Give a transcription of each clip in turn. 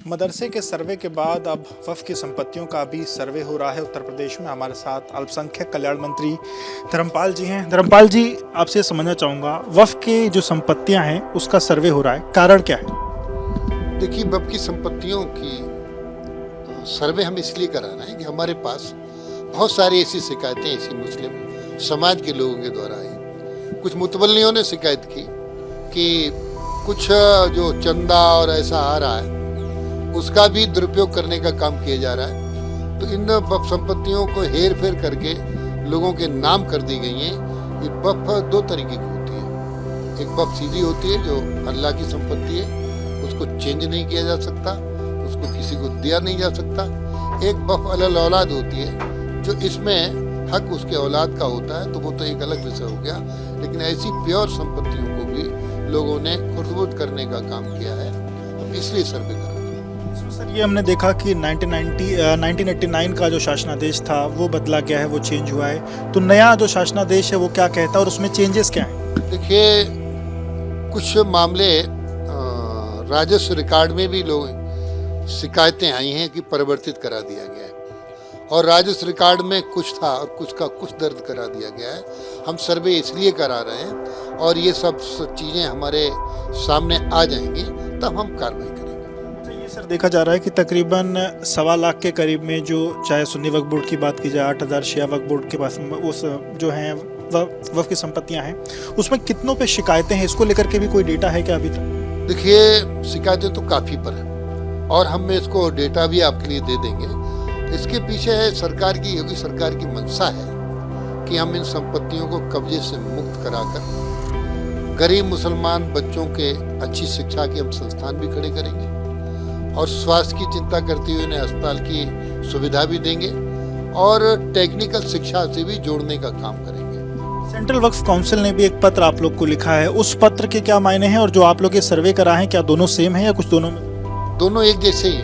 मदरसे के सर्वे के बाद अब वक्फ की संपत्तियों का भी सर्वे हो रहा है उत्तर प्रदेश में। हमारे साथ अल्पसंख्यक कल्याण मंत्री धर्मपाल जी हैं। धर्मपाल जी, आपसे समझना चाहूँगा, वक्फ की जो संपत्तियां हैं उसका सर्वे हो रहा है, कारण क्या है? देखिए, वक्फ की संपत्तियों की सर्वे हम इसलिए करा रहे हैं कि हमारे पास बहुत सारी ऐसी शिकायतें ऐसी मुस्लिम समाज के लोगों के द्वारा आई। कुछ मुतवल्लियों ने शिकायत की कि कुछ जो चंदा और ऐसा आ रहा है उसका भी दुरुपयोग करने का काम किया जा रहा है। तो इन वक्फ संपत्तियों को हेर फेर करके लोगों के नाम कर दी गई हैं। ये वक्फ दो तरीके की होती है। एक वक्फ सीधी होती है जो अल्लाह की संपत्ति है, उसको चेंज नहीं किया जा सकता, उसको किसी को दिया नहीं जा सकता। एक वक्फ अलल औलाद होती है जो इसमें हक उसके औलाद का होता है, तो वो तो एक अलग विषय हो गया। लेकिन ऐसी प्योर संपत्तियों को भी लोगों ने खुर्द करने का काम किया है, हम इसलिए सर्वे कर रहे हैं। सर, ये हमने देखा कि 1989 का जो शासनादेश था वो बदला गया है, वो चेंज हुआ है। तो नया जो शासनादेश है वो क्या कहता है और उसमें चेंजेस क्या हैं? देखिए, कुछ मामले राजस्व रिकॉर्ड में भी लोग शिकायतें आई हैं कि परिवर्तित करा दिया गया है, और राजस्व रिकॉर्ड में कुछ था और कुछ का कुछ दर्ज करा दिया गया है। हम सर्वे इसलिए करा रहे हैं और ये सब चीज़ें हमारे सामने आ जाएंगी तब हम कार्रवाई करेंगे। ये सर देखा जा रहा है कि तकरीबन 1.25 लाख के करीब में, जो चाहे सुन्नी वक्फ बोर्ड की बात की जाए, 8,000 शिया वक्फ बोर्ड के पास उस जो हैं वक्फ की संपत्तियां हैं, उसमें कितनों पे शिकायतें हैं? इसको लेकर के भी कोई डेटा है क्या अभी तक? देखिए, शिकायतें तो काफ़ी पर हैं और हम इसको डेटा भी आपके लिए दे देंगे। इसके पीछे है सरकार की, योगी सरकार की मंशा है कि हम इन संपत्तियों को कब्जे से मुक्त कराकर गरीब मुसलमान बच्चों के अच्छी शिक्षा के हम संस्थान भी खड़े करेंगे और स्वास्थ्य की चिंता करते हुए उन्हें अस्पताल की सुविधा भी देंगे और टेक्निकल शिक्षा से भी जोड़ने का काम करेंगे। सेंट्रल वक्फ काउंसिल ने भी एक पत्र आप लोग को लिखा है, उस पत्र के क्या मायने हैं और जो आप लोग ये सर्वे करा है क्या दोनों सेम है या कुछ दोनों में? दोनों एक जैसे ही,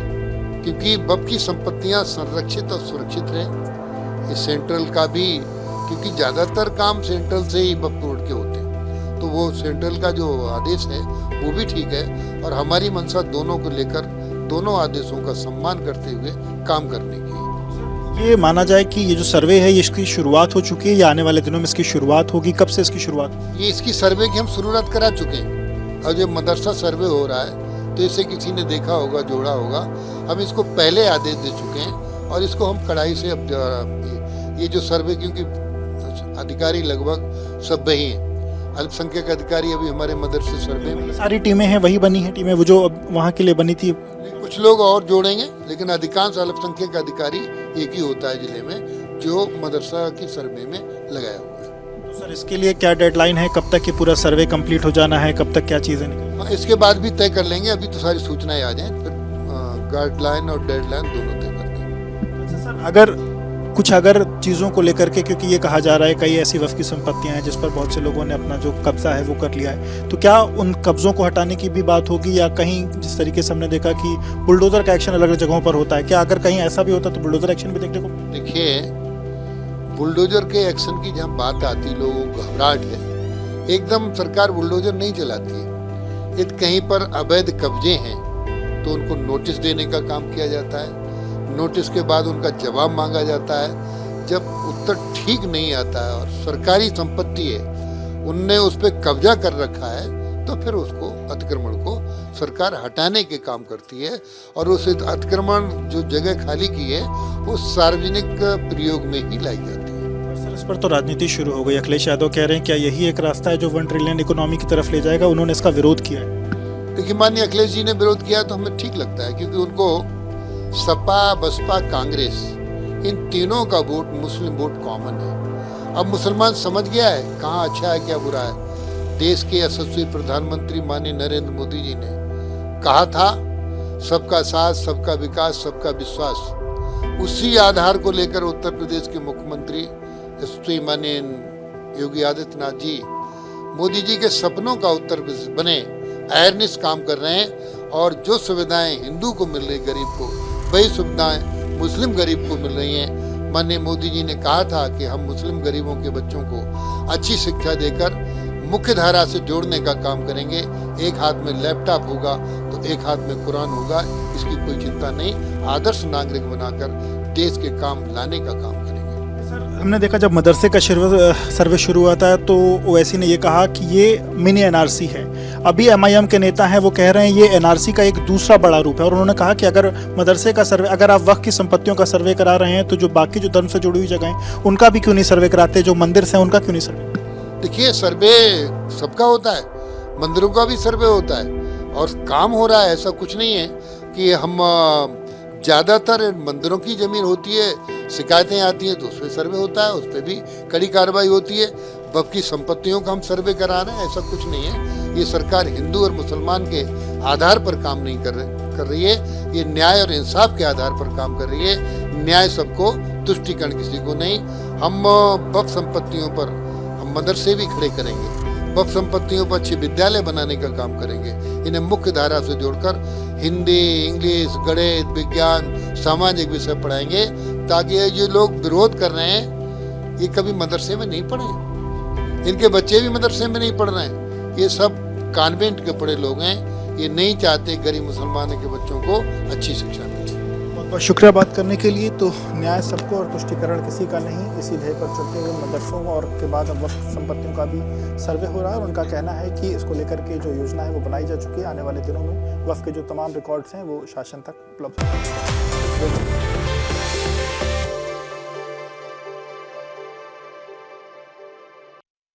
क्योंकि वक्फ की संपत्तियां संरक्षित और सुरक्षित रहें। ये सेंट्रल का भी, क्योंकि ज़्यादातर काम सेंट्रल से ही वक्फ बोर्ड के होते हैं, तो वो सेंट्रल का जो आदेश है वो भी ठीक है और हमारी मंशा दोनों को लेकर दोनों आदेशों का सम्मान करते हुए काम करने की। ये माना जाए कि ये जो सर्वे है ये इसकी शुरुआत हो चुकी है या आने वाले दिनों में इसकी शुरुआत होगी? कब से इसकी शुरुआत? ये इसकी सर्वे की हम शुरुआत करा चुके हैं और जो मदरसा सर्वे हो रहा है तो इसे किसी ने देखा होगा, जोड़ा होगा। हम इसको पहले आदेश दे चुके हैं और इसको हम कड़ाई से अब ये जो सर्वे, क्योंकि अधिकारी लगभग सब वही हैं, अल्पसंख्यक अधिकारी अभी हमारे मदरसे सर्वे में सारी टीमें हैं, वही बनी है टीमें वो जो अब वहाँ के लिए बनी थी। कुछ लोग और जोड़ेंगे, लेकिन अधिकांश अल्पसंख्यक अधिकारी एक ही होता है जिले में जो मदरसा की सर्वे में लगाया हुआ है। तो सर, इसके लिए क्या डेडलाइन है? कब तक ये पूरा सर्वे कंप्लीट हो जाना है? कब तक क्या चीज़ें निकलेंगी? इसके बाद भी तय कर लेंगे, अभी तो सारी सूचनाएं आ जाएं, फिर गाइडलाइन और डेडलाइन दोनों तय कर देंगे। सर, अगर चीज़ों को लेकर के, क्योंकि ये कहा जा रहा है कई ऐसी वक्फ की संपत्तियां हैं जिस पर बहुत से लोगों ने अपना जो कब्जा है वो कर लिया है, तो क्या उन कब्जों को हटाने की भी बात होगी या कहीं, जिस तरीके से हमने देखा कि बुलडोजर का एक्शन अलग अलग जगहों पर होता है, क्या अगर कहीं ऐसा भी होता तो बुलडोजर एक्शन भी देखने को? देखिए, बुलडोजर के एक्शन की जहाँ बात आती, लोगों को घबराहट है। एकदम सरकार बुलडोजर नहीं चलाती है। यदि कहीं पर अवैध कब्जे हैं तो उनको नोटिस देने का काम किया जाता है, नोटिस के बाद उनका जवाब मांगा जाता है। जब उत्तर ठीक नहीं आता है और सरकारी संपत्ति है, उनने उस पर कब्जा कर रखा है, तो फिर उसको अतिक्रमण को सरकार हटाने के काम करती है और उस अतिक्रमण जो जगह खाली की है वो सार्वजनिक प्रयोग में ही लाई जाती है। सर, इस पर तो राजनीति शुरू हो गई। अखिलेश यादव कह रहे हैं क्या यही एक रास्ता है जो 1 ट्रिलियन इकोनॉमी की तरफ ले जाएगा? उन्होंने इसका विरोध किया है। देखिए, माननीय अखिलेश जी ने विरोध किया तो हमें ठीक लगता है, क्योंकि उनको सपा, बसपा, कांग्रेस, इन तीनों का वोट, मुस्लिम वोट कॉमन है। अब मुसलमान समझ गया है कहाँ अच्छा है क्या बुरा है। देश के यशस्वी प्रधानमंत्री माननीय नरेंद्र मोदी जी ने कहा था, सबका साथ, सबका विकास, सबका विश्वास। उसी आधार को लेकर उत्तर प्रदेश के मुख्यमंत्री श्री माननीय योगी आदित्यनाथ जी मोदी जी के सपनों का उत्तर प्रदेश बने अवेयरनेस काम कर रहे हैं और जो सुविधाएं हिंदू को मिल रही, गरीब को, वही सुविधाएं मुस्लिम गरीब को मिल रही हैं। माननीय मोदी जी ने कहा था कि हम मुस्लिम गरीबों के बच्चों को अच्छी शिक्षा देकर मुख्य धारा से जोड़ने का काम करेंगे। एक हाथ में लैपटॉप होगा तो तो एक हाथ में कुरान होगा, इसकी कोई चिंता नहीं। आदर्श नागरिक बनाकर देश के काम लाने का काम करेंगे। सर, हमने देखा जब मदरसे का सर्वे शुरू हुआ था तो ओवैसी ने ये कहा कि ये मिनी एनआरसी है। अभी एमआईएम के नेता हैं वो कह रहे हैं ये एनआरसी का एक दूसरा बड़ा रूप है, और उन्होंने कहा कि अगर मदरसे का सर्वे, अगर आप वक्फ की संपत्तियों का सर्वे करा रहे हैं तो जो बाकी जो धर्म से जुड़ी हुई जगह हैं उनका भी क्यों नहीं सर्वे कराते, जो मंदिर से हैं उनका क्यों नहीं सर्वे? देखिए, सर्वे सबका होता है, मंदिरों का भी सर्वे होता है और काम हो रहा है। ऐसा कुछ नहीं है कि हम ज़्यादातर मंदिरों की ज़मीन होती है, शिकायतें आती हैं तो उस पर सर्वे होता है, उस पर भी कड़ी कार्रवाई होती है। वक्फ की संपत्तियों का हम सर्वे करा रहे हैं, ऐसा कुछ नहीं है। ये सरकार हिंदू और मुसलमान के आधार पर काम नहीं कर रही है, ये न्याय और इंसाफ के आधार पर काम कर रही है। न्याय सबको, तुष्टिकरण किसी को नहीं। हम वक्फ संपत्तियों पर हम मदरसे भी खड़े करेंगे, वक्फ संपत्तियों पर अच्छे विद्यालय बनाने का काम करेंगे। इन्हें मुख्य धारा से जोड़कर हिंदी, इंग्लिश, गणित, विज्ञान, सामाजिक विषय पढ़ाएंगे, ताकि ये जो लोग विरोध कर रहे हैं ये कभी मदरसे में नहीं पढ़े, इनके बच्चे भी मदरसे में नहीं पढ़ रहे हैं। ये सब कॉन्वेंट के पढ़े लोग हैं, ये नहीं चाहते गरीब मुसलमानों के बच्चों को अच्छी शिक्षा मिले। बहुत शुक्रिया बात करने के लिए। तो न्याय सबको और तुष्टिकरण किसी का नहीं, इसी ध्येय पर चलते हुए मदरसों और के बाद अब वक्फ संपत्तियों का भी सर्वे हो रहा है, और उनका कहना है कि इसको लेकर के जो योजना है वो बनाई जा चुकी है। आने वाले दिनों में वक्फ के जो तमाम रिकॉर्ड्स हैं वो शासन तक उपलब्ध होंगे।